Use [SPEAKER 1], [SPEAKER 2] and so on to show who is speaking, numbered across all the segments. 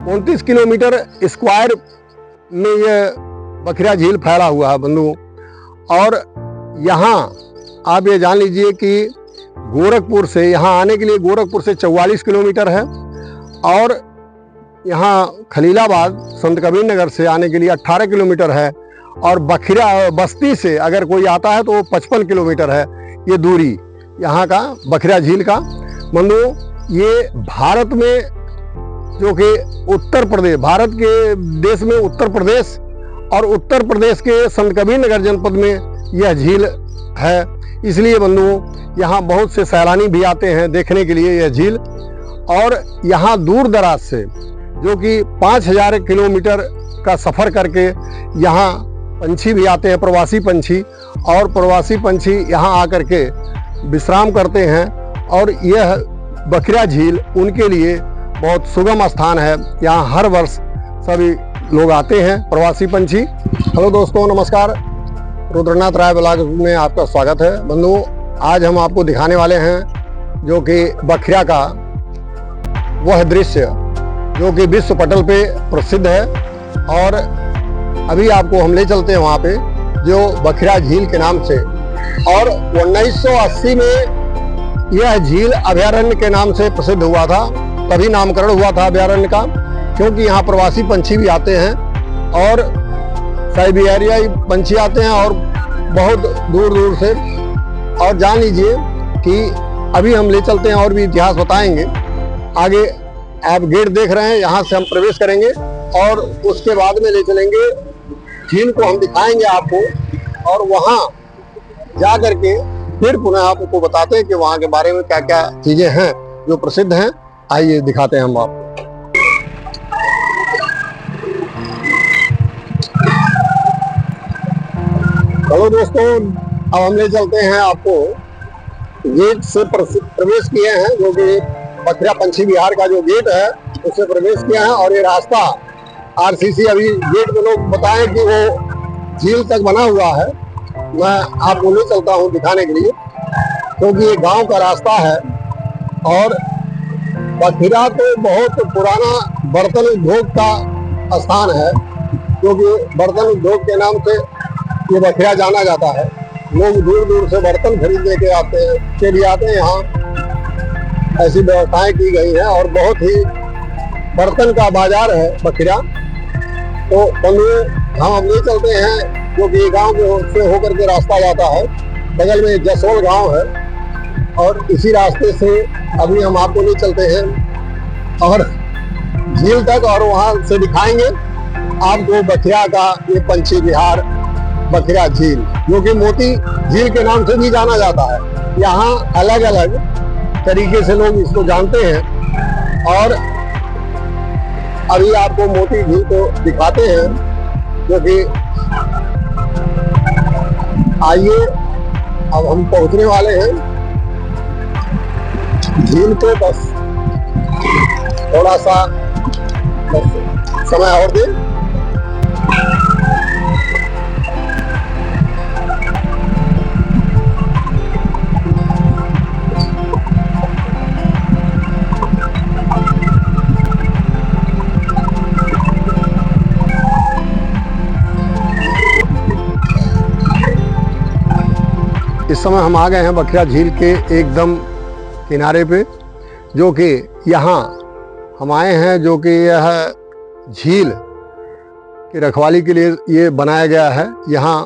[SPEAKER 1] 29 kilometre square में ये बखिरा झील फैला हुआ है बंधुओं। और यहाँ आप ये जान लीजिए कि गोरखपुर से यहाँ आने के लिए गोरखपुर से 44 किलोमीटर है और यहाँ खलीलाबाद संत कबीर नगर से आने के लिए 18 किलोमीटर है और बखिरा बस्ती से अगर कोई आता है तो वो 55 किलोमीटर है ये दूरी यहाँ का बखिरा झील का। बंधुओं, ये भारत में जो कि उत्तर प्रदेश, भारत के देश में उत्तर प्रदेश और उत्तर प्रदेश के संत कबीर नगर जनपद में यह झील है। इसलिए बंधुओं, यहाँ बहुत से सैलानी भी आते हैं देखने के लिए यह झील। और यहाँ दूर दराज से जो कि 5000 किलोमीटर का सफ़र करके यहाँ पंछी भी आते हैं, प्रवासी पंछी, और प्रवासी पंछी यहाँ आकर के विश्राम करते हैं। और यह बखिरा झील उनके लिए बहुत सुगम स्थान है। यहाँ हर वर्ष सभी लोग आते हैं प्रवासी पंछी। हेलो दोस्तों, नमस्कार। रुद्रनाथ राय ब्लॉग में आपका स्वागत है। बंधुओं, आज हम आपको दिखाने वाले हैं जो कि बखिरा का वह दृश्य जो कि विश्व पटल पे प्रसिद्ध है। और अभी आपको हम ले चलते हैं वहाँ पे जो बखिरा झील के नाम से। और 1980 में यह झील अभयारण्य के नाम से प्रसिद्ध हुआ था, तभी नामकरण हुआ था अभयारण्य का, क्योंकि यहाँ प्रवासी पंछी भी आते हैं और साइबेरियाई पंछी आते हैं और बहुत दूर दूर से। और जान लीजिए कि अभी हम ले चलते हैं और भी इतिहास बताएंगे। आगे आप गेट देख रहे हैं, यहाँ से हम प्रवेश करेंगे और उसके बाद में ले चलेंगे झील को, हम दिखाएंगे आपको। और वहाँ जा करके फिर पुनः आपको बताते हैं कि वहाँ के बारे में क्या क्या चीजें हैं जो प्रसिद्ध हैं। आइए दिखाते हैं हम आपको। चलो दोस्तों, अब हम ले चलते हैं आपको। गेट से प्रवेश किए हैं जो कि बखिरा पंछी विहार का जो गेट है उससे प्रवेश किया है। और ये रास्ता आरसीसी, अभी गेट में लोग बताएं कि वो झील तक बना हुआ है। मैं आपको ले चलता हूँ दिखाने के लिए, क्योंकि ये गांव का रास्ता है। और बखिरा तो बहुत पुराना बर्तन उद्योग का स्थान है, क्योंकि बर्तन उद्योग के नाम से ये बखिरा जाना जाता है। लोग दूर दूर से बर्तन खरीदने के लिए आते हैं। यहाँ ऐसी व्यवस्थाएं की गई हैं और बहुत ही बर्तन का बाजार है बखिरा। तो बंधुओं, हम ले चलते हैं जो कि गांव से होकर के रास्ता जाता है। बगल में जसोल गांव है और इसी रास्ते से अभी हम आपको ले चलते हैं और झील तक, और वहां से दिखाएंगे आपको बखिरा का ये पंछी विहार बखिरा झील, जो कि मोती झील के नाम से भी जाना जाता है। यहाँ अलग अलग तरीके से लोग इसको जानते हैं। और अभी आपको मोती झील को दिखाते हैं जो कि, आइए अब हम पहुंचने वाले हैं झील को। बस थोड़ा सा समय और दें। इस समय हम आ गए हैं बखिरा झील के एकदम किनारे पे, जो कि यहाँ हम आए हैं, जो कि यह झील की रखवाली के लिए ये बनाया गया है। यहाँ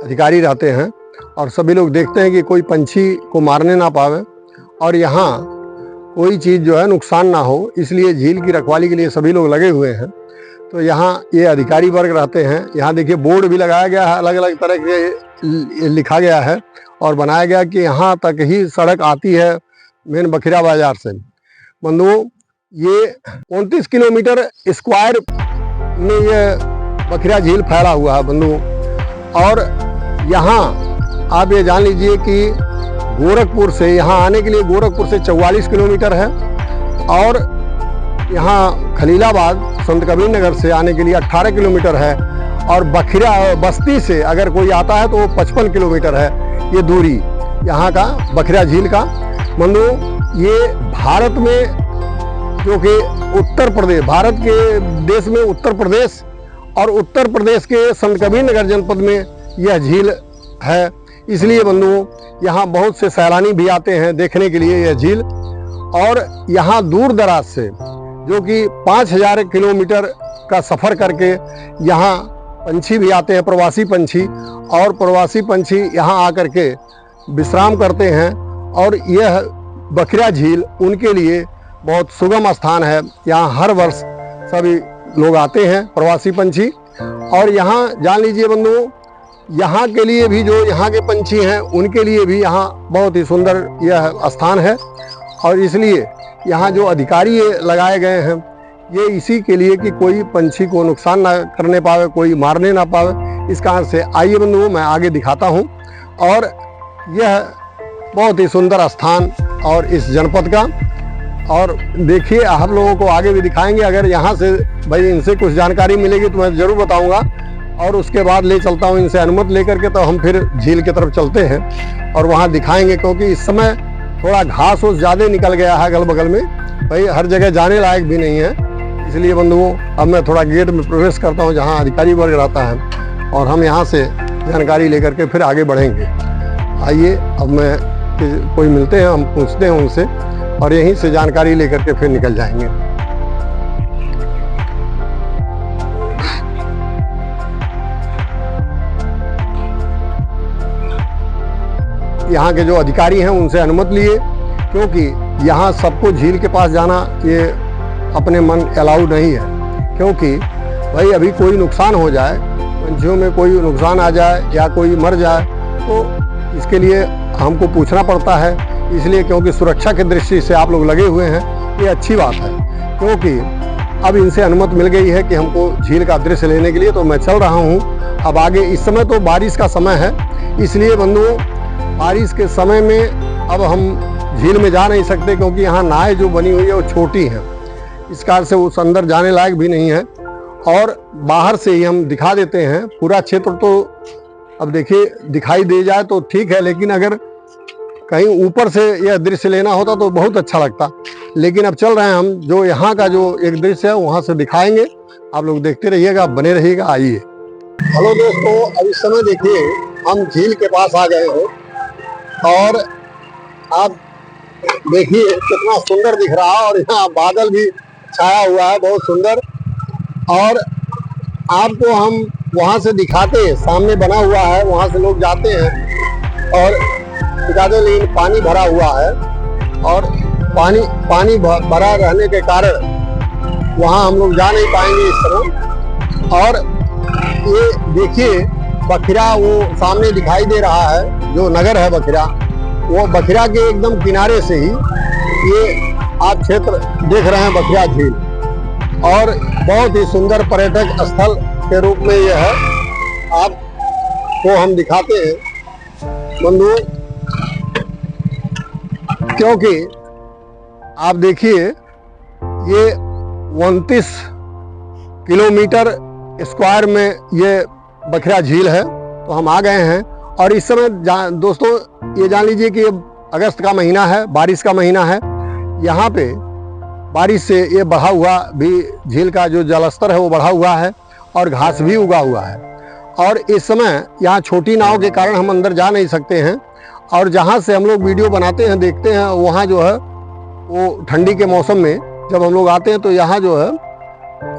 [SPEAKER 1] अधिकारी रहते हैं और सभी लोग देखते हैं कि कोई पंछी को मारने ना पावे और यहाँ कोई चीज़ जो है नुकसान ना हो, इसलिए झील की रखवाली के लिए सभी लोग लगे हुए हैं। तो यहाँ ये अधिकारी वर्ग रहते हैं। यहाँ देखिए बोर्ड भी लगाया गया है, अलग अलग तरह के लिखा गया है और बनाया गया कि यहाँ तक ही सड़क आती है मेन बखिरा बाजार से। बंधुओं, ये 29 किलोमीटर स्क्वायर में ये बखिरा झील फैला हुआ है बंधुओं। और यहाँ आप ये जान लीजिए कि गोरखपुर से यहाँ आने के लिए गोरखपुर से 44 किलोमीटर है और यहाँ खलीलाबाद संत कबीर नगर से आने के लिए 18 किलोमीटर है। और बखिरा बस्ती से अगर कोई आता है तो वो 55 किलोमीटर है ये दूरी यहाँ का बखिरा झील का। बंधुओं, ये भारत में जो कि उत्तर प्रदेश, भारत के देश में उत्तर प्रदेश और उत्तर प्रदेश के संत कबीर नगर जनपद में यह झील है। इसलिए बंधुओं यहाँ बहुत से सैलानी भी आते हैं देखने के लिए यह झील। और यहाँ दूर दराज से, जो कि 5000 किलोमीटर का सफ़र करके यहाँ पंछी भी आते हैं, प्रवासी पंछी, और प्रवासी पंछी यहाँ आकर के विश्राम करते हैं। और यह बखिरा झील उनके लिए बहुत सुगम स्थान है। यहाँ हर वर्ष सभी लोग आते हैं प्रवासी पंछी। और यहाँ जान लीजिए बंधुओं, यहाँ के लिए भी, जो यहाँ के पंछी हैं उनके लिए भी यहाँ बहुत ही सुंदर यह स्थान है। और इसलिए यहाँ जो अधिकारी लगाए गए हैं ये इसी के लिए कि कोई पंछी को नुकसान ना करने पावे, कोई मारने ना पावे। इस कारण से आइए बंधुओं मैं आगे दिखाता हूँ। और यह बहुत ही सुंदर स्थान और इस जनपद का। और देखिए आप लोगों को आगे भी दिखाएंगे। अगर यहाँ से भाई इनसे कुछ जानकारी मिलेगी तो मैं ज़रूर बताऊँगा। और उसके बाद ले चलता हूँ इनसे अनुमति लेकर के, तो हम फिर झील की तरफ चलते हैं और वहाँ दिखाएंगे। क्योंकि इस समय थोड़ा घास ओस ज़्यादा निकल गया है अगल बगल में, भाई हर जगह जाने लायक भी नहीं है। इसलिए बंधुओं अब मैं थोड़ा गेट में प्रवेश करता हूँ जहाँ अधिकारी वर्ग रहता है, और हम यहाँ से जानकारी लेकर के फिर आगे बढ़ेंगे। आइए अब मैं कोई मिलते हैं, हम पूछते हैं उनसे और यहीं से जानकारी लेकर के फिर निकल जाएंगे। यहाँ के जो अधिकारी हैं उनसे अनुमति लिए, क्योंकि यहाँ सबको झील के पास जाना ये अपने मन अलाउ नहीं है। क्योंकि भाई अभी कोई नुकसान हो जाए, पंछियों में कोई नुकसान आ जाए या कोई मर जाए, तो इसके लिए हमको पूछना पड़ता है। इसलिए क्योंकि सुरक्षा की दृष्टि से आप लोग लगे हुए हैं, ये अच्छी बात है। क्योंकि अब इनसे अनुमति मिल गई है कि हमको झील का दृश्य लेने के लिए, तो मैं चल रहा हूँ अब आगे। इस समय तो बारिश का समय है, इसलिए बंधुओं बारिश के समय में अब हम झील में जा नहीं सकते, क्योंकि यहाँ नाव जो बनी हुई है वो छोटी है। इस कारण से उस अंदर जाने लायक भी नहीं है। और बाहर से ही हम दिखा देते हैं पूरा क्षेत्र। तो अब देखिए दिखाई दे जाए तो ठीक है, लेकिन अगर कहीं ऊपर से यह दृश्य लेना होता तो बहुत अच्छा लगता। लेकिन अब चल रहे हैं हम, जो यहाँ का जो एक दृश्य है वहाँ से दिखाएंगे। आप लोग देखते रहिएगा, बने रहिएगा। आइए। हेलो दोस्तों, अब इस समय देखिए हम झील के पास आ गए हैं और आप देखिए कितना सुंदर दिख रहा है। और यहाँ बादल भी छाया हुआ है, बहुत सुंदर। और आपको हम वहाँ से दिखाते हैं, सामने बना हुआ है, वहाँ से लोग जाते हैं और दिखाते हैं। लेकिन पानी भरा हुआ है, और पानी भरा रहने के कारण वहाँ हम लोग जा नहीं पाएंगे इस तरह। और ये देखिए बखिरा वो सामने दिखाई दे रहा है, जो नगर है बखिरा, वो बखिरा के एकदम किनारे से ही ये आप क्षेत्र देख रहे हैं, बखिरा झील। और बहुत ही सुंदर पर्यटक स्थल के रूप में यह है। आपको हम दिखाते हैं बंधुओं, क्योंकि आप देखिए ये 29 किलोमीटर स्क्वायर में ये बखिरा झील है। तो हम आ गए हैं। और इस समय दोस्तों ये जान लीजिए कि अगस्त का महीना है, बारिश का महीना है। यहाँ पे बारिश से ये बढ़ा हुआ भी झील का जो जलस्तर है वो बढ़ा हुआ है, और घास भी उगा हुआ है। और इस समय यहाँ छोटी नाव के कारण हम अंदर जा नहीं सकते हैं। और जहाँ से हम लोग वीडियो बनाते हैं, देखते हैं, वहाँ जो है वो ठंडी के मौसम में जब हम लोग आते हैं तो यहाँ जो है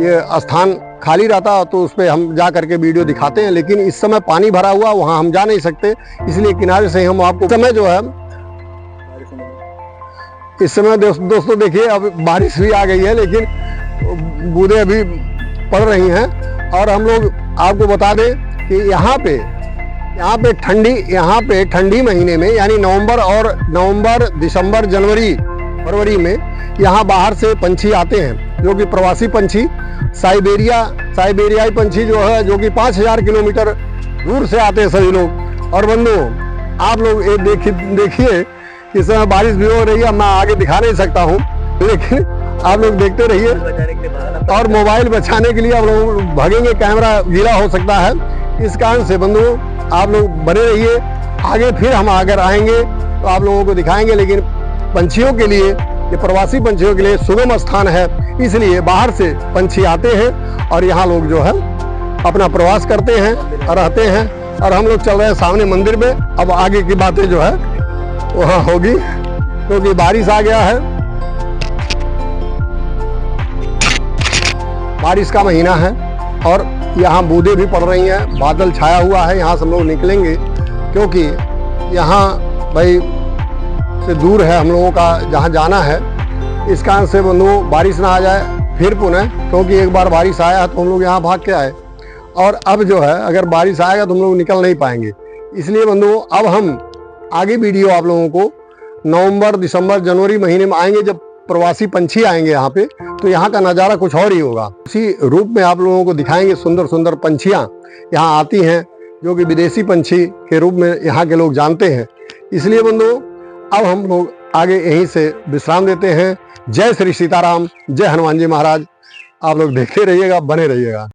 [SPEAKER 1] ये स्थान खाली रहता है, तो उस पर हम जा करके वीडियो दिखाते हैं। लेकिन इस समय पानी भरा हुआ, वहाँ हम जा नहीं सकते, इसलिए किनारे से हम आपको समय जो है इस समय दोस्तों देखिए अब बारिश भी आ गई है, लेकिन बूंदें अभी पड़ रही हैं। और हम लोग आपको बता दें कि यहाँ पे ठंडी महीने में, यानी नवंबर, दिसंबर, जनवरी, फरवरी में यहाँ बाहर से पंछी आते हैं, जो कि प्रवासी पंछी, साइबेरियाई पंछी जो है, जो कि 5000 किलोमीटर दूर से आते हैं सभी लोग। और बंधुओं आप लोग ये देखिए इस समय बारिश भी हो रही है, मैं आगे दिखा नहीं सकता हूँ, लेकिन आप लोग देखते रहिए। और मोबाइल बचाने के लिए आप लोग भागेंगे, कैमरा गीला हो सकता है। इस कारण से बंधुओं आप लोग बने रहिए। आगे फिर हम अगर आएंगे तो आप लोगों को दिखाएंगे। लेकिन पंछियों के लिए, ये प्रवासी पंछियों के लिए सुगम स्थान है, इसलिए बाहर से पंछी आते हैं और यहाँ लोग जो है अपना प्रवास करते हैं और रहते हैं। और हम लोग चल रहे हैं सामने मंदिर में। अब आगे की बातें जो है वहाँ होगी, क्योंकि बारिश आ गया है, बारिश का महीना है और यहाँ बूंदें भी पड़ रही हैं, बादल छाया हुआ है। यहाँ से हम लोग निकलेंगे क्योंकि यहाँ भाई से दूर है हम लोगों का जहाँ जाना है। इस कारण से बंधुओं बारिश ना आ जाए फिर पुनः, क्योंकि एक बार बारिश आया तो हम लोग यहाँ भाग के आए और अब जो है अगर बारिश आएगा तो हम लोग निकल नहीं पाएंगे। इसलिए बंधुओं अब हम आगे वीडियो आप लोगों को नवंबर, दिसंबर, जनवरी महीने में आएंगे, जब प्रवासी पंछी आएंगे यहाँ पे, तो यहाँ का नज़ारा कुछ और ही होगा। उसी रूप में आप लोगों को दिखाएंगे। सुंदर सुंदर पंछियाँ यहाँ आती हैं जो कि विदेशी पंछी के रूप में यहाँ के लोग जानते हैं। इसलिए बंधुओं अब हम लोग आगे यहीं से विश्राम देते हैं। जय श्री सीताराम, जय हनुमान जी महाराज। आप लोग देखते रहिएगा, बने रहिएगा।